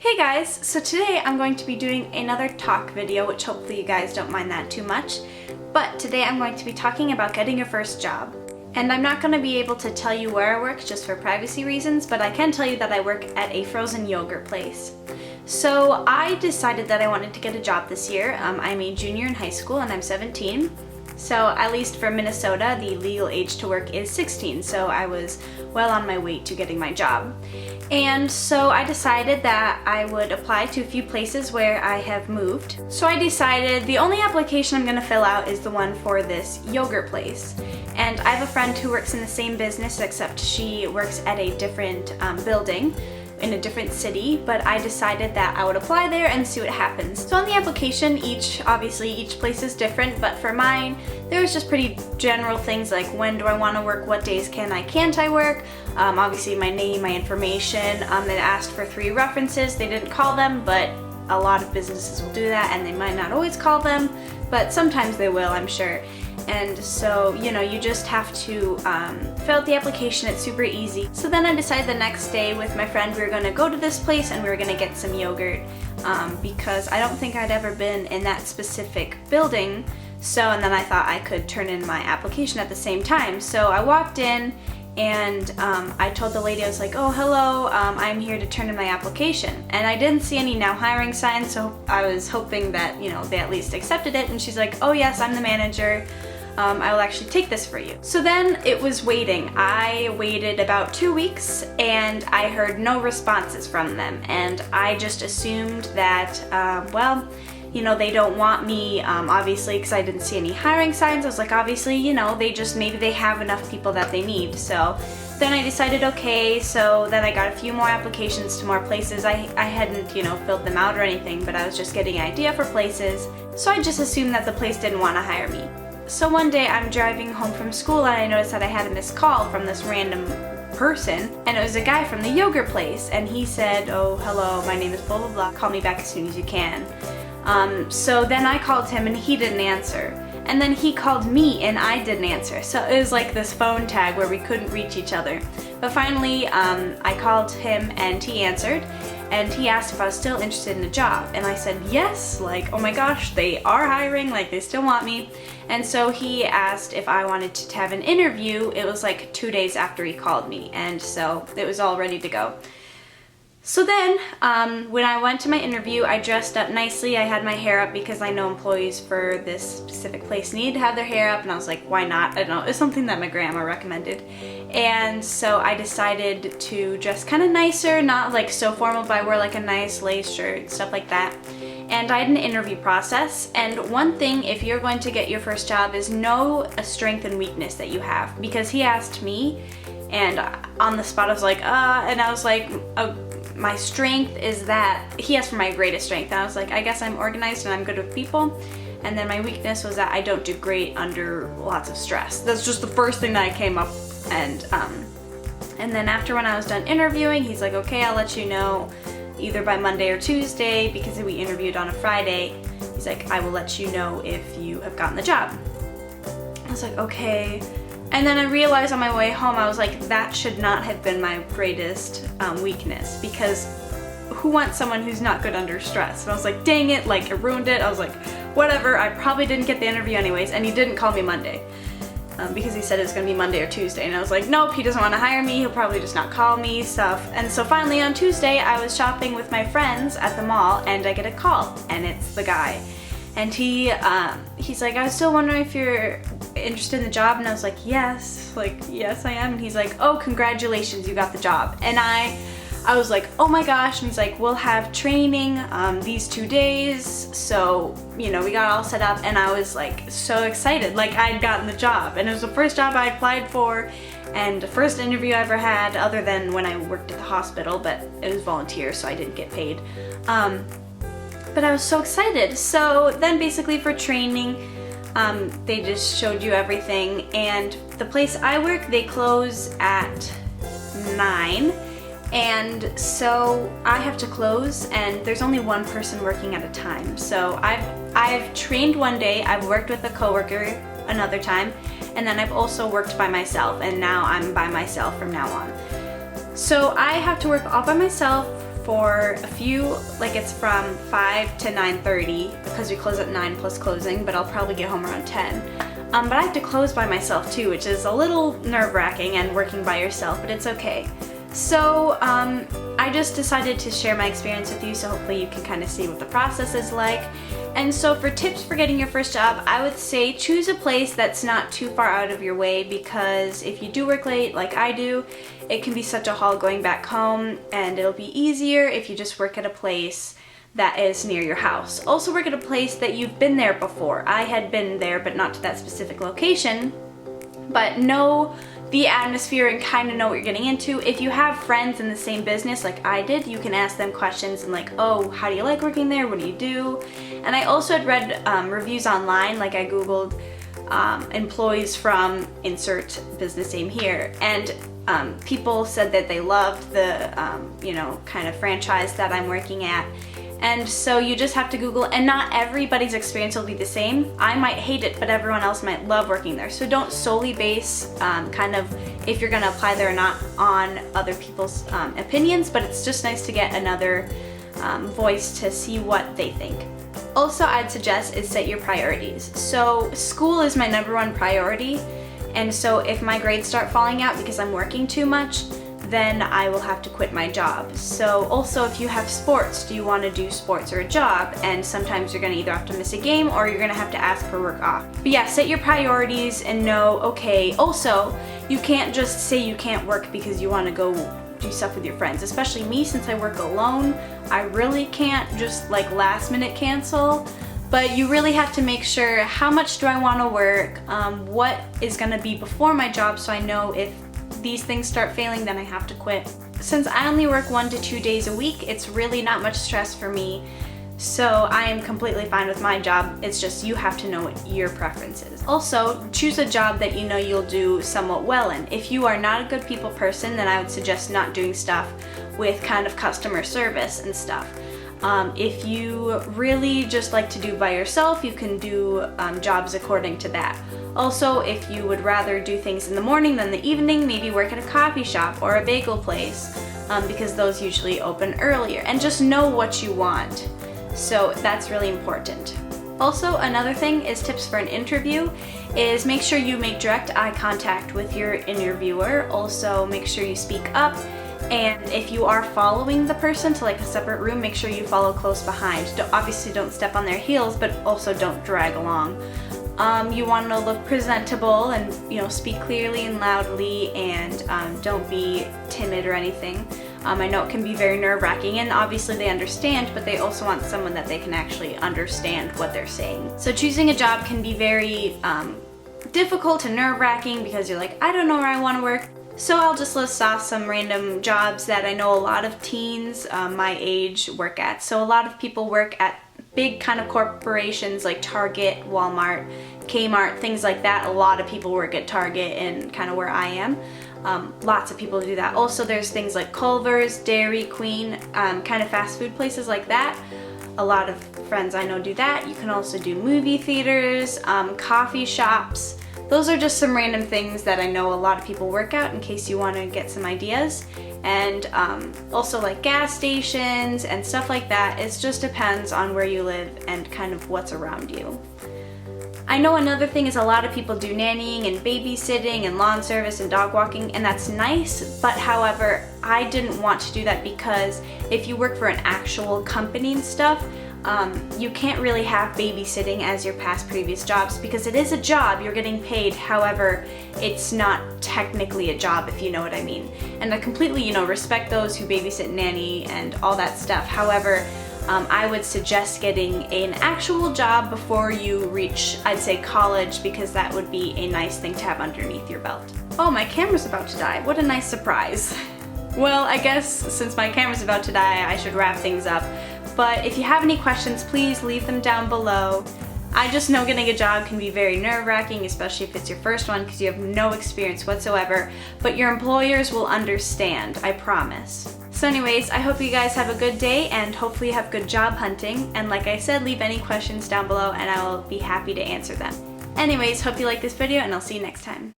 Hey guys, so today I'm going to be doing another talk video, which hopefully you guys don't mind that too much. But today I'm going to be talking about getting your first job. And I'm not going to be able to tell you where I work just for privacy reasons, but I can tell you that I work at a frozen yogurt place. So I decided that I wanted to get a job this year. I'm a junior in high school and I'm 17. So at least for Minnesota, the legal age to work is 16, so I was well on my way to getting my job. And so I decided that I would apply to a few places where I have moved. So I decided the only application I'm going to fill out is the one for this yogurt place. And I have a friend who works in the same business, except she works at a different building in a different city, but I decided that I would apply there and see what happens. So on the application, obviously each place is different, but for mine, there was just pretty general things like when do I want to work, what days can't I work, obviously my name, my information. It asked for 3 references. They didn't call them, but a lot of businesses will do that, and they might not always call them, but sometimes they will, I'm sure. And so, you just have to fill out the application. It's super easy. So then I decided the next day with my friend we were going to go to this place and we were going to get some yogurt because I don't think I'd ever been in that specific building. And then I thought I could turn in my application at the same time. So I walked in and I told the lady, I was like, oh, hello, I'm here to turn in my application. And I didn't see any now hiring signs, so I was hoping that, they at least accepted it. And she's like, oh yes, I'm the manager. I will actually take this for you. So then it was waiting. I waited about 2 weeks and I heard no responses from them. And I just assumed that, they don't want me, obviously, because I didn't see any hiring signs. I was like, obviously, maybe they have enough people that they need. So then I decided, okay, so then I got a few more applications to more places. I hadn't, filled them out or anything, but I was just getting an idea for places. So I just assumed that the place didn't want to hire me. So one day I'm driving home from school and I noticed that I had a missed call from this random person, and it was a guy from the yogurt place, and he said, oh, hello, my name is blah blah blah, call me back as soon as you can. So then I called him and he didn't answer, and then he called me and I didn't answer. So it was like this phone tag where we couldn't reach each other. But finally I called him and he answered, and he asked if I was still interested in the job, and I said yes, like, oh my gosh, they are hiring, like they still want me. And so he asked if I wanted to have an interview. It was like 2 days after he called me, and so it was all ready to go. So then, when I went to my interview, I dressed up nicely. I had my hair up because I know employees for this specific place need to have their hair up, and I was like, why not? I don't know, it's something that my grandma recommended. And so I decided to dress kind of nicer, not like so formal, but I wore like a nice lace shirt, stuff like that. And I had an interview process, and one thing if you're going to get your first job is know a strength and weakness that you have, because he asked me, and on the spot I was like, and I was like, my strength is that, he asked for my greatest strength, and I was like, I guess I'm organized and I'm good with people. And then my weakness was that I don't do great under lots of stress. That's just the first thing that I came up, and then after when I was done interviewing, he's like, okay, I'll let you know either by Monday or Tuesday, because we interviewed on a Friday. He's like, I will let you know if you have gotten the job. I was like, okay. And then I realized on my way home, I was like, that should not have been my greatest weakness, because who wants someone who's not good under stress? And I was like, dang it, like it ruined it. I was like, whatever, I probably didn't get the interview anyways, and he didn't call me Monday. Because he said it was going to be Monday or Tuesday, and I was like, nope, he doesn't want to hire me, he'll probably just not call me, stuff. And so finally on Tuesday, I was shopping with my friends at the mall, and I get a call, and it's the guy. And he's like, I was still wondering if you're interested in the job, and I was like, yes I am. And he's like, oh, congratulations, you got the job. And I was like, oh my gosh. And he's like, we'll have training these 2 days. So, we got all set up, and I was like so excited, like I'd gotten the job. And it was the first job I applied for, and the first interview I ever had, other than when I worked at the hospital, but it was volunteer, so I didn't get paid. But I was so excited. So then basically for training, they just showed you everything, and the place I work, they close at 9. And so I have to close, and there's only one person working at a time. So I've trained one day, I've worked with a coworker another time, and then I've also worked by myself, and now I'm by myself from now on. So I have to work all by myself for a few, like it's from 5 to 9:30 because we close at 9 plus closing, but I'll probably get home around 10. But I have to close by myself too, which is a little nerve-wracking, and working by yourself, but it's okay. So I just decided to share my experience with you, so hopefully you can kind of see what the process is like. And so for tips for getting your first job, I would say choose a place that's not too far out of your way, because if you do work late like I do, it can be such a haul going back home, and it'll be easier if you just work at a place that is near your house. Also work at a place that you've been there before. I had been there, but not to that specific location, but know the atmosphere and kind of know what you're getting into. If you have friends in the same business like I did, you can ask them questions and like, oh, how do you like working there? What do you do? And I also had read reviews online, like I googled employees from insert business name here, and people said that they loved the kind of franchise that I'm working at. And so you just have to Google, and not everybody's experience will be the same. I might hate it, but everyone else might love working there. So don't solely base kind of if you're gonna apply there or not on other people's opinions, but it's just nice to get another voice to see what they think. Also, I'd suggest is set your priorities. So school is my #1 priority, and so if my grades start falling out because I'm working too much, then I will have to quit my job. So also, if you have sports, do you want to do sports or a job? And sometimes you're going to either have to miss a game or you're going to have to ask for work off. But yeah, set your priorities and know, okay, also, you can't just say you can't work because you want to go do stuff with your friends. Especially me, since I work alone, I really can't just like last minute cancel. But you really have to make sure, how much do I want to work? What is going to be before my job, so I know if these things start failing, then I have to quit. Since I only work 1 to 2 days a week, it's really not much stress for me. So I am completely fine with my job. It's just you have to know what your preference is. Also, choose a job that you know you'll do somewhat well in. If you are not a good people person, then I would suggest not doing stuff with kind of customer service and stuff. If you really just like to do by yourself, you can do jobs according to that. Also, if you would rather do things in the morning than the evening, maybe work at a coffee shop or a bagel place, because those usually open earlier. And just know what you want. So that's really important. Also, another thing is tips for an interview is make sure you make direct eye contact with your interviewer. Also, make sure you speak up. And if you are following the person to like a separate room, make sure you follow close behind. Obviously don't step on their heels, but also don't drag along. You want to look presentable and speak clearly and loudly, and don't be timid or anything. I know it can be very nerve-wracking, and obviously they understand, but they also want someone that they can actually understand what they're saying. So choosing a job can be very difficult and nerve-wracking because you're like, I don't know where I want to work. So I'll just list off some random jobs that I know a lot of teens my age work at. So a lot of people work at big kind of corporations like Target, Walmart, Kmart, things like that. A lot of people work at Target and kind of where I am. Lots of people do that. Also, there's things like Culver's, Dairy Queen, kind of fast food places like that. A lot of friends I know do that. You can also do movie theaters, coffee shops. Those are just some random things that I know a lot of people work at in case you want to get some ideas. And also like gas stations and stuff like that. It just depends on where you live and kind of what's around you. I know another thing is a lot of people do nannying and babysitting and lawn service and dog walking, and that's nice, but however, I didn't want to do that because if you work for an actual company and stuff, you can't really have babysitting as your past previous jobs because it is a job, you're getting paid, however, it's not technically a job, if you know what I mean. And I completely, respect those who babysit and nanny and all that stuff. However, I would suggest getting an actual job before you reach, I'd say, college, because that would be a nice thing to have underneath your belt. Oh, my camera's about to die. What a nice surprise. Well, I guess since my camera's about to die, I should wrap things up. But if you have any questions, please leave them down below. I just know getting a job can be very nerve-wracking, especially if it's your first one because you have no experience whatsoever, but your employers will understand, I promise. So anyways, I hope you guys have a good day and hopefully you have good job hunting. And like I said, leave any questions down below and I will be happy to answer them. Anyways, hope you like this video and I'll see you next time.